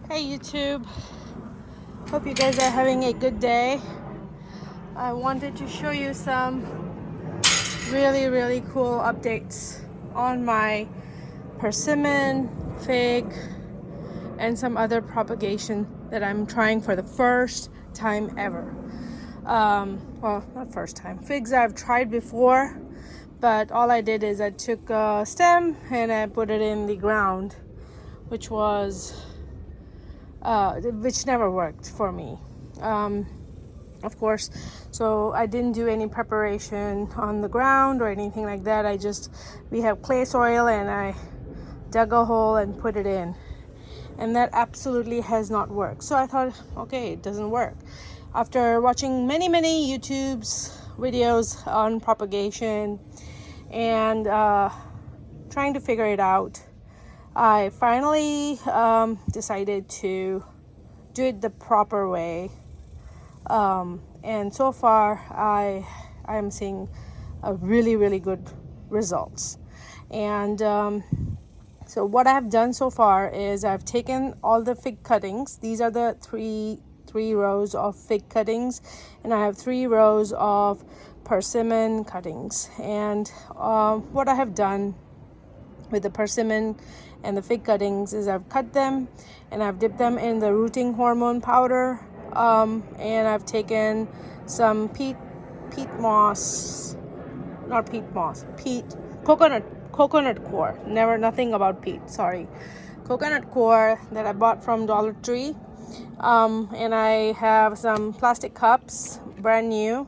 Hey YouTube, hope you guys are having a good day. I wanted to show you some really cool updates on my persimmon, fig, and some other propagation that I'm trying for the first time ever. Well, not first time. Figs I've tried before, but all I did is I took a stem and I put it in the ground, which never worked for me. Of course, so I didn't do any preparation on the ground or anything like that. We have clay soil and I dug a hole and put it in, and that absolutely has not worked. So I thought, okay, it doesn't work. After watching many YouTube's videos on propagation and trying to figure it out, I finally decided to do it the proper way, and so far I am seeing a really good results. And so what I've done so far is I've taken all the fig cuttings. These are the three rows of fig cuttings, and I have 3 rows of persimmon cuttings. And what I have done with the persimmon and the fig cuttings is I've cut them and I've dipped them in the rooting hormone powder, and I've taken some peat moss, not peat moss, coconut coir. Nothing about peat, sorry. Coconut coir that I bought from Dollar Tree, and I have some plastic cups, brand new,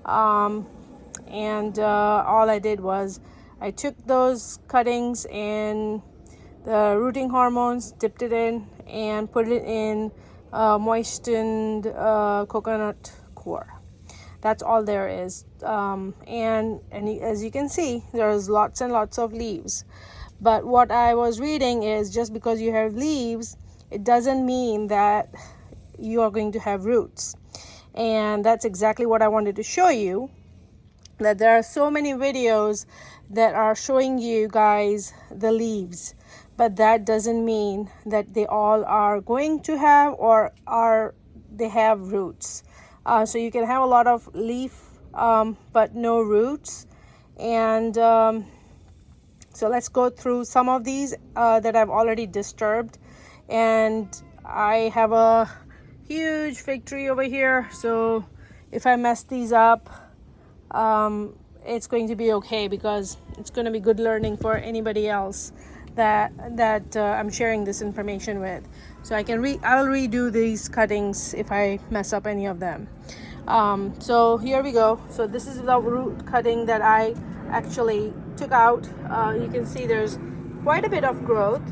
and all I did was I took those cuttings and the rooting hormones, dipped it in, and put it in moistened coconut coir. That's all there is. And as you can see, there's lots and lots of leaves. But what I was reading is just because you have leaves, it doesn't mean that you are going to have roots. And that's exactly what I wanted to show you, that there are so many videos that are showing you guys the leaves, but that doesn't mean that they all are going to have or they have roots. So you can have a lot of leaf, but no roots. And so let's go through some of these that I've already disturbed. And I have a huge fig tree over here, so if I mess these up, it's going to be okay, because it's going to be good learning for anybody else that I'm sharing this information with. So I'll redo these cuttings if I mess up any of them. So here we go. So this is the root cutting that I actually took out. You can see there's quite a bit of growth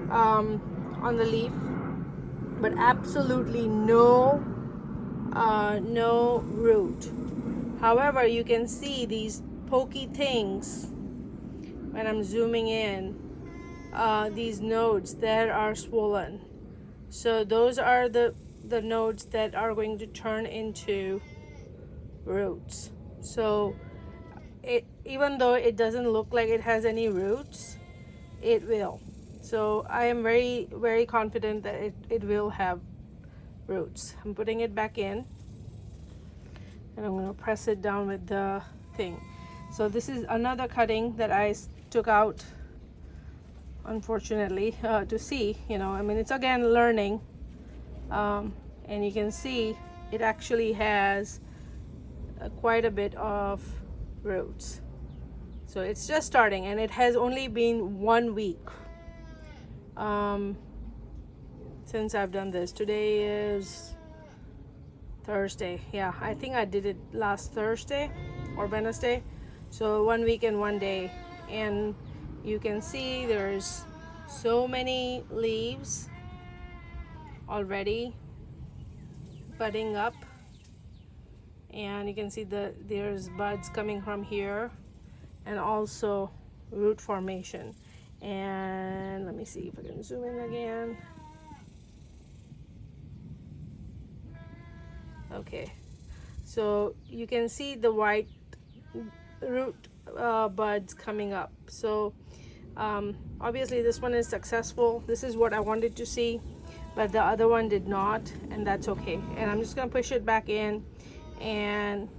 on the leaf, but absolutely no root. However, you can see these pokey things when I'm zooming in, these nodes that are swollen. So those are the nodes that are going to turn into roots. So even though it doesn't look like it has any roots, it will. So I am very confident that it will have roots. I'm putting it back in, and I'm going to press it down with the thing. So this is another cutting that I took out, unfortunately, to see, I mean, it's again learning, and you can see it actually has quite a bit of roots. So it's just starting, and it has only been 1 week since I've done this. Today is Thursday. Yeah, I think I did it last Thursday or Wednesday. So 1 week and 1 day, and you can see there's so many leaves already budding up, and you can see there's buds coming from here, and also root formation. And let me see if I can zoom in again. Okay, so you can see the white root buds coming up. So Obviously this one is successful. This is what I wanted to see, but the other one did not, and that's okay. And I'm just gonna push it back in and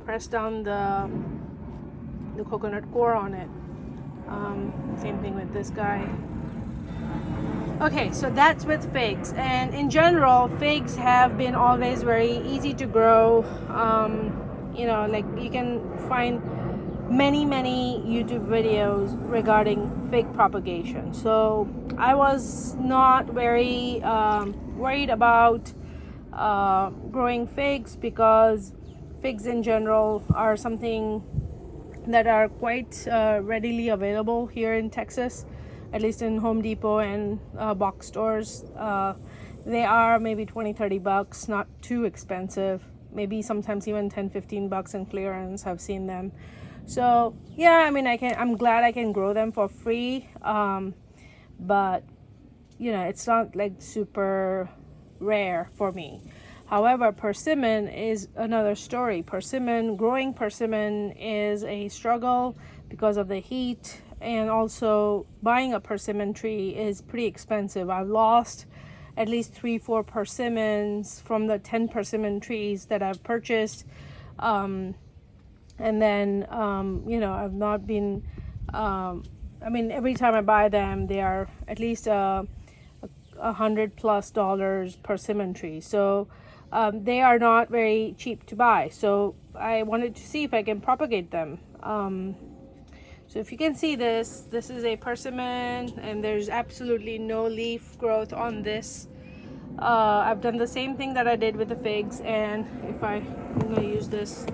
press down the coconut core on it. Same thing with this guy. Okay, so that's with figs, and in general figs have been always very easy to grow. You know, like you can find many YouTube videos regarding fig propagation. So I was not very worried about growing figs, because figs in general are something that are quite readily available here in Texas, at least in Home Depot and box stores. They are maybe 20-30 bucks, not too expensive, maybe sometimes even 10-15 bucks in clearance. I've seen them. So yeah, I mean, I'm glad I can grow them for free, but you know, it's not like super rare for me. However, persimmon is another story. Growing persimmon is a struggle because of the heat, and also buying a persimmon tree is pretty expensive. I've lost at least 3-4 persimmons from the 10 persimmon trees that I've purchased. And then you know, I've not been I mean, every time I buy them, they are at least $100+ persimmon tree. So they are not very cheap to buy. So I wanted to see if I can propagate them. So if you can see this is a persimmon, and there's absolutely no leaf growth on this. I've done the same thing that I did with the figs, and I'm going to use this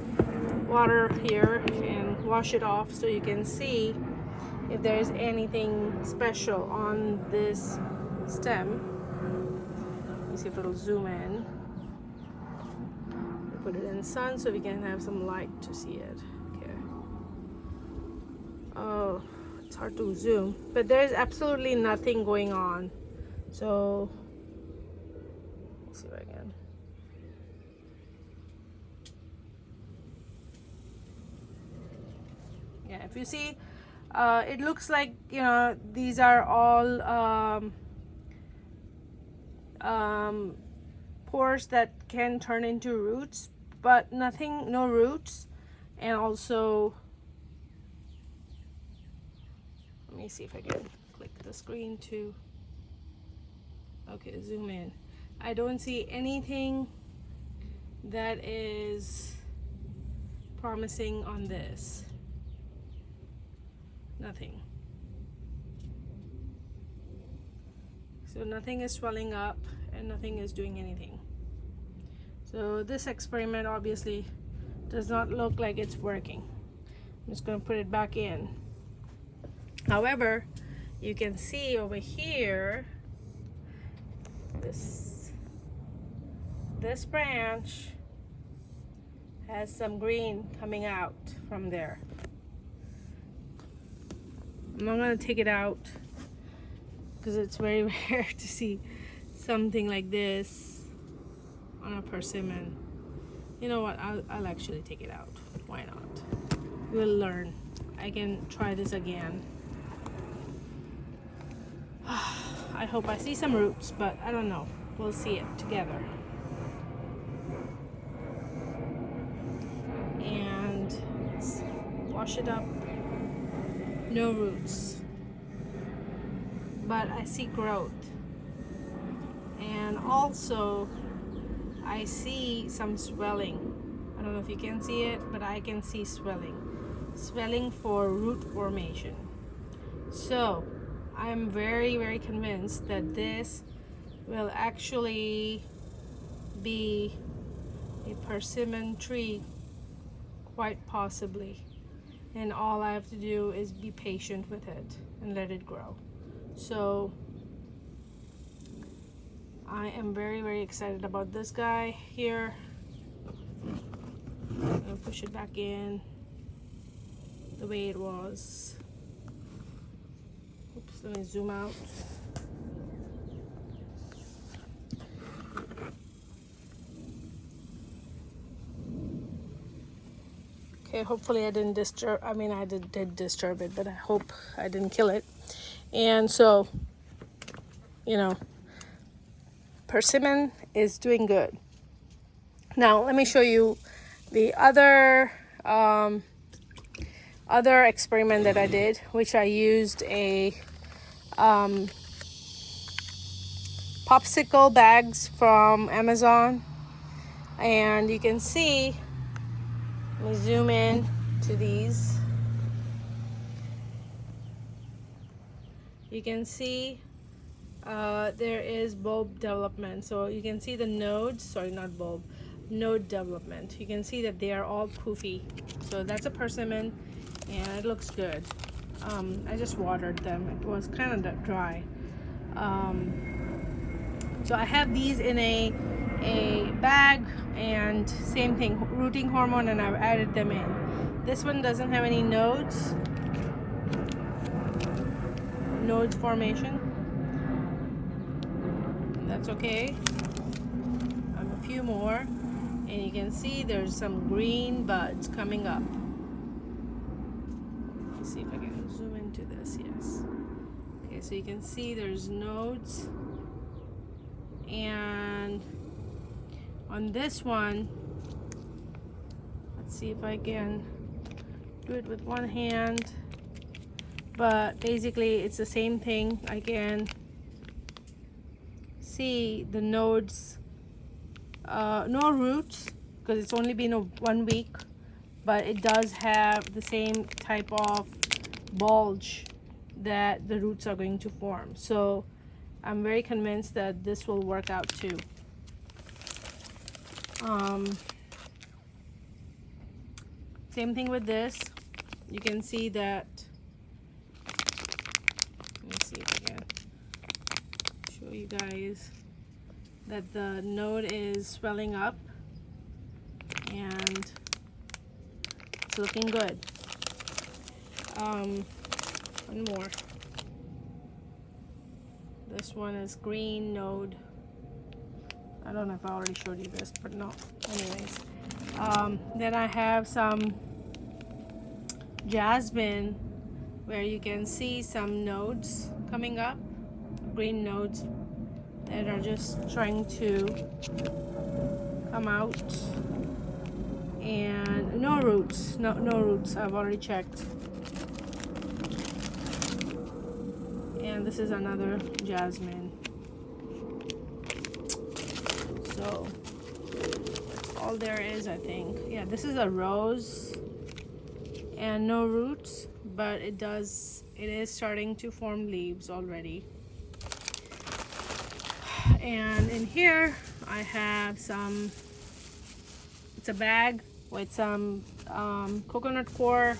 water here and wash it off so you can see if there's anything special on this stem. Let me see if it'll zoom in. Put it in the sun so we can have some light to see it. Okay. Oh, it's hard to zoom, but there's absolutely nothing going on. So let's see if I can. Yeah, if you see, it looks like, you know, these are all pores that can turn into roots, but no roots. And also, let me see if I can click the screen to, okay, zoom in. I don't see anything that is promising on this. Nothing. So nothing is swelling up and nothing is doing anything. So this experiment obviously does not look like it's working. I'm just going to put it back in. However, you can see over here, this branch has some green coming out from there. I'm not going to take it out because it's very rare to see something like this on a persimmon. You know what, I'll actually take it out. Why not? We'll learn. I can try this again. I hope I see some roots, but I don't know. We'll see it together. And let's wash it up. No roots, but I see growth, and also I see some swelling. I don't know if you can see it, but I can see swelling for root formation. So I'm very convinced that this will actually be a persimmon tree, quite possibly. And all I have to do is be patient with it and let it grow. So I am very excited about this guy here. I'm gonna push it back in the way it was. Oops, let me zoom out. Okay, hopefully I didn't disturb, I mean I did disturb it, but I hope I didn't kill it. And so, you know, persimmon is doing good. Now let me show you the other experiment that I did, which I used a popsicle bags from Amazon. And you can see, let me zoom in to these. You can see there is bulb development. So you can see the nodes, sorry, not bulb, node development. You can see that they are all poofy. So that's a persimmon, and it looks good. I just watered them. It was kind of dry. So I have these in a bag, and same thing, rooting hormone, and I've added them in. This one doesn't have any nodes formation. That's okay. I have a few more, and you can see there's some green buds coming up. Let me see if I can zoom into this. Yes. Okay, so you can see there's nodes, and on this one, let's see if I can do it with one hand, but basically it's the same thing. I can see the nodes, no roots because it's only been 1 week, but it does have the same type of bulge that the roots are going to form. So I'm very convinced that this will work out too. Same thing with this. You can see that, let me see if I can show you guys that the node is swelling up and it's looking good. One more. This one is green node. I don't know if I already showed you this, but no. Anyways, then I have some jasmine where you can see some nodes coming up, green nodes that are just trying to come out, and no roots. No roots. I've already checked. And this is another jasmine. So that's all there is, I think. Yeah, this is a rose and no roots, but it is starting to form leaves already. And in here I have some, it's a bag with some coconut coir,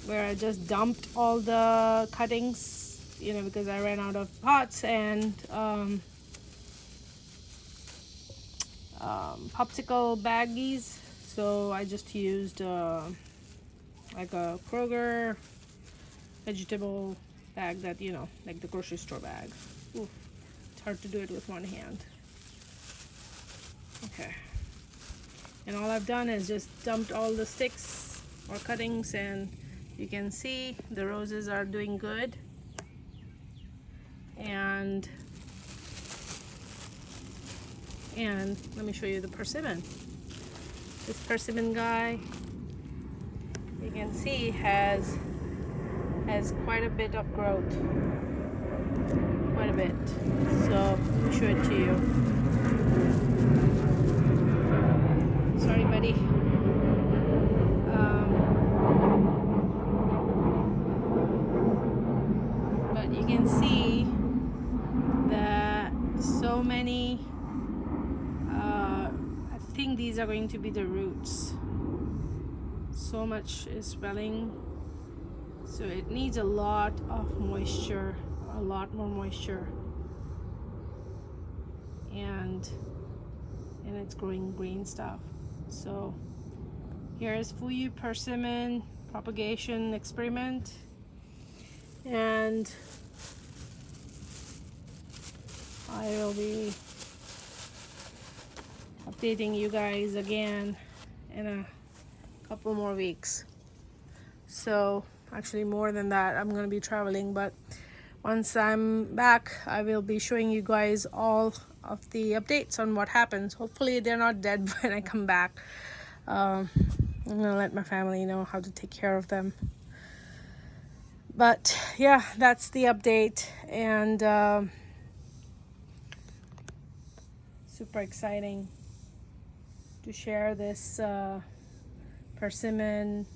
where I just dumped all the cuttings, because I ran out of pots, and popsicle baggies. So I just used like a Kroger vegetable bag that, like the grocery store bag. Oof, it's hard to do it with one hand. Okay. And all I've done is just dumped all the sticks or cuttings, and you can see the roses are doing good. And let me show you the persimmon. This persimmon guy, you can see has quite a bit of growth. Quite a bit. So let me show it to you. Sorry, buddy. But you can see that so many, I think these are going to be the roots. So much is swelling, so it needs a lot of moisture, a lot more moisture, and it's growing green stuff. So here is Fuyu persimmon propagation experiment, and I will be updating you guys again in a couple more weeks. So actually more than that. I'm gonna be traveling, but once I'm back, I will be showing you guys all of the updates on what happens. Hopefully they're not dead when I come back. I'm gonna let my family know how to take care of them. But yeah, that's the update, and super exciting to share this persimmon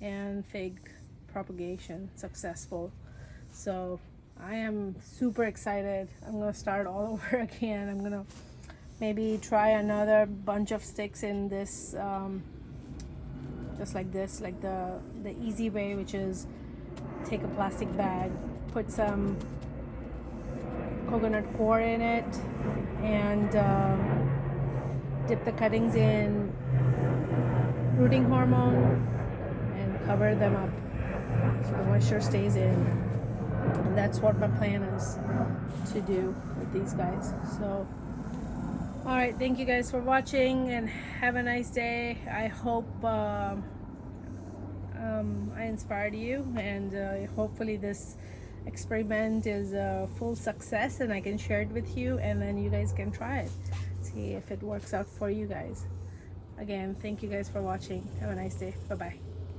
and fig propagation successful. So I am super excited. I'm gonna start all over again. I'm gonna maybe try another bunch of sticks in this, just like this, like the easy way, which is take a plastic bag, put some coconut core in it, and dip the cuttings in rooting hormone and cover them up so the moisture stays in. And that's what my plan is to do with these guys. So all right, thank you guys for watching, and have a nice day. I hope I inspired you, and hopefully this experiment is a full success and I can share it with you, and then you guys can try it, see if it works out for you guys. Again, thank you guys for watching. Have a nice day. Bye bye.